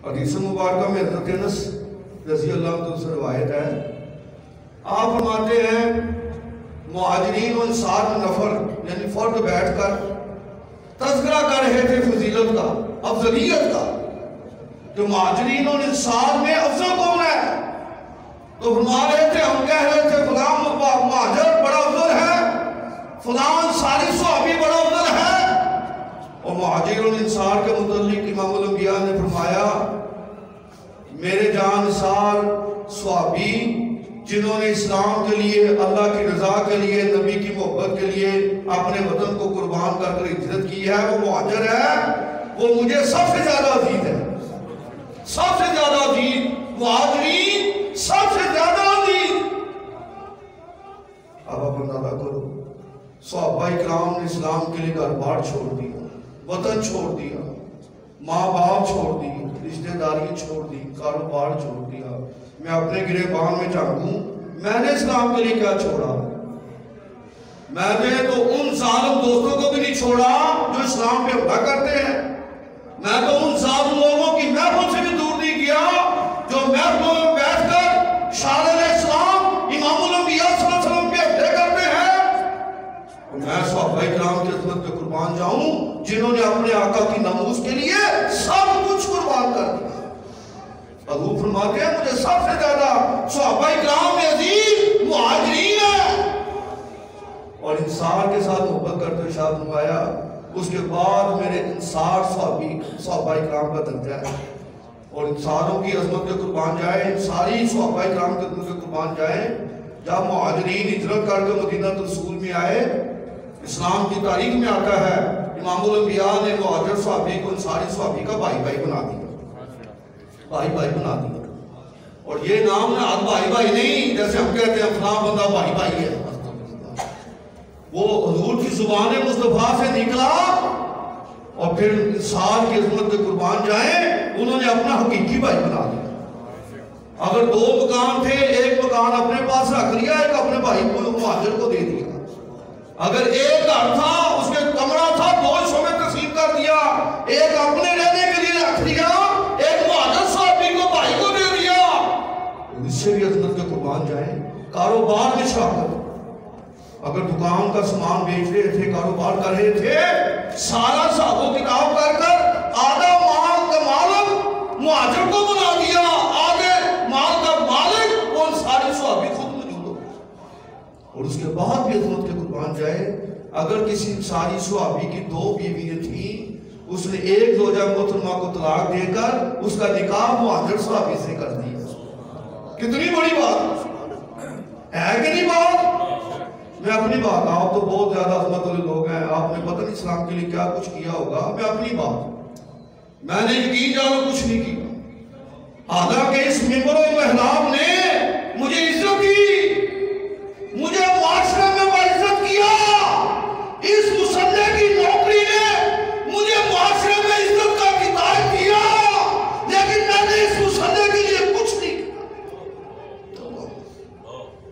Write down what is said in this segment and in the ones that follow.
حدیث مبارکہ میں حضرت انس رضی اللہ عنہ سے روایت ہے، آپ فرماتے ہیں مہاجرین و انصار میں نفر یعنی فرد بیٹھ کر تذکرہ کر رہے تھے فضیلت کا، افضلیت کا، کہ مہاجرین و انصار میں افضل کون ہے؟ تو فرما رہے تھے، ہم کہہ رہے تھے فلاں مہاجر بڑا افضل ہے، فلاں انصاری صحابی بڑا افضل ہے۔ اور مہاجر و انصار کے متعلق امام الانبیاء نے فرمایا، میرے جان انصار صحابی جنہوں نے اسلام کے لیے، اللہ کی رضا کے لیے، نبی کی محبت کے لیے اپنے وطن کو قربان کر ہجرت کی ہے، وہ مہاجر ہے، وہ مجھے سب سے زیادہ عزیز ہے، سب سے زیادہ عزیز، مہاجرین سب سے زیادہ عزیز۔ اب آپ اندازہ کرو، صحابہ کرام نے اسلام کے لیے گھر بار چھوڑ دیا، وطن چھوڑ دیا، ماں باپ چھوڑ دی، رشتہ داری چھوڑ دی، کاروبار چھوڑ دیا۔ میں اپنے گریبان میں جھانکوں، میں نے اسلام کے لیے کیا چھوڑا؟ میں نے تو ان ظالم دوستوں کو بھی نہیں چھوڑا جو اسلام پہ حملہ کرتے ہیں، میں تو ان ظالم لوگوں کی محفل سے بھی دور نہیں گیا جو محفلوں میں بیٹھ کر شارع اسلام امام الانبیاء صلی اللہ علیہ وسلم پہ حملے کرتے ہیں۔ میں صحابہ کرام کی عظمت پہ قربان جاؤں جنہوں نے اپنے آقا کی ناموس کے لیے سب کچھ قربان کر دیا۔ حضور فرماتے ہیں مجھے سب سے زیادہ صحابہ کرام میں عزیز مہاجرین ہیں، اور انصار کے ساتھ محبت کرتے ہوئے ارشاد فرمایا، اس کے بعد میرے انصار صحابہ کرام کا درجہ ہے، اور انصاروں کی عظمت پہ قربان جائے، انصاری صحابہ کرام کی عظمت پہ قربان جائے۔ جب مہاجرین ہجرت کر کے مدینہ رسول میں آئے، اسلام کی تاریخ میں آتا ہے امام الانبیاء نے مہاجر صحابی کو انصاری صحابی کا بھائی بھائی بنا دیا، بھائی بھائی بنا دیا۔ اور یہ نام نہاد بھائی بھائی نہیں جیسے ہم کہتے ہیں فلاں بندہ بھائی بھائی ہے، وہ حضور کی زبان مصطفیٰ سے نکلا، اور پھر انصار کی عظمت پہ قربان جائیں، انہوں نے اپنا حقیقی بھائی بنا دیا۔ اگر دو مکان تھے، ایک مکان اپنے پاس رکھ لیا، ایک اپنے بھائی کو مہاجر کو دے دیا۔ اگر ایک گھر تھا، اس کے کمرہ تھا، دو حصوں میں تقسیم کر دیا، ایک اپنے رہنے کے لیے رکھ دیا، ایک مہاجر صحابی کو بھائی کو دے دیا۔ اس سے بھی عظمت کے قربان جائیں۔ کاروبار میں شراکت، اگر دکان کا سامان بیچ رہے تھے، کاروبار کر رہے تھے، سارا حساب و کتاب کر آدھا مال کا مالک مہاجر کو بنا دیا، آدھے مال کا مالک وہ انصاری صحابی خود موجود ہو۔ اور اس کے بعد بھی عظمت کے قربان جائے، اگر کسی انصاری صحابی کی دو بیویاں تھیں، اس نے ایک زوجہ محترمہ کو طلاق دے کر اس کا نکاح مہاجر صحابی سے کر دیا۔ کتنی بڑی بات ہے کہ نہیں بات؟ میں اپنی بات، آپ تو بہت زیادہ عظمت والے لوگ ہیں، آپ نے پتہ نہیں اسلام کے لیے کیا کچھ کیا ہوگا، میں اپنی بات، میں نے یقین جانو کچھ نہیں کیا، حالانکہ اس ممبر و محراب نے مجھے عزت دی، مجھے معاشرے میں باعزت کیا، اس مصلح کی نوکری نے مجھے معاشرے میں عزت کا خطاب کیا، لیکن میں نے اس مصلح کے لیے کچھ نہیں کیا۔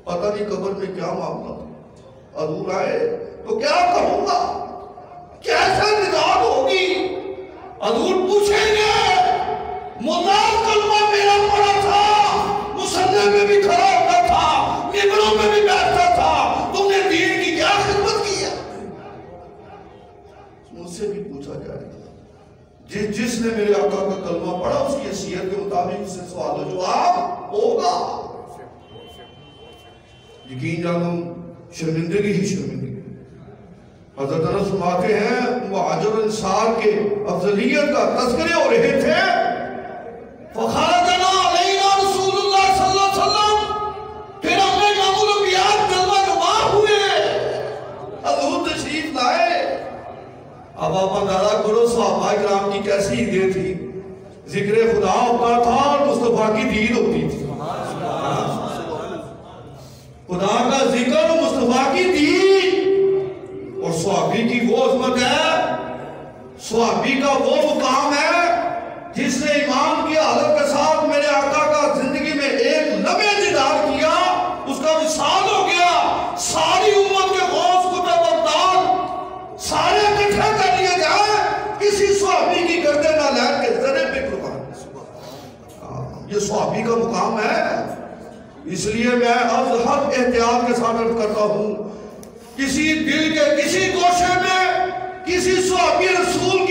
پتہ نہیں قبر میں کیا معاملہ تھا، حضور آئے تو کیا کہوں گا، کیسے نجات ہوگی؟ حضور پوچھیں گے، ملا کلمہ میرا پڑا تھا، مصلح میں بھی کھڑا ہوتا تھا، ممبروں میں بھی بیٹھتا تھا، تم نے دین کی کیا خدمت کی ہے؟ مجھ سے بھی پوچھا جائے گا، جس نے میرے آقا کا کلمہ پڑھا اس کی حیثیت کے مطابق اس سے سوال و جواب ہوگا۔ یقین جانو شرمندگی ہی شرمندگی۔ حضرت انس فرماتے ہیں مہاجر انصار کے افضلیت کا تذکرے ہو رہے تھے، فخرجنا علینا رسول اللہ صلی اللہ علیہ وسلم، پھر ہم نے امام الانبیاء کلمہ گواہ ہوئے، حضور تشریف لائے۔ اب آپ اندازہ کرو صحابہ کرام کی کیسی عیدیں تھی، ذکر خدا ہوتا تھا اور مصطفیٰ کی دید ہوتی تھی، خدا کا ذکر مصطفیٰ کی دید، اور صحابی کی وہ عظمت ہے، صحابی کا وہ مقام ہے جس نے ایمان کی حالت کے ساتھ میرے آقا کا زندگی میں ایک لمحے دیدار کیا، اس کا وصال ہو گیا، ساری امت کے غوث کتب ابدال سارے اکٹھے کر لیے جائیں، کسی صحابی کی گردن نہ لائن کے ذرے پہ قربان۔ یہ صحابی کا مقام ہے. اس لیے میں از حد احتیاط کے ساتھ عرض کرتا ہوں، کسی دل کے کسی گوشے میں کسی صحابی رسول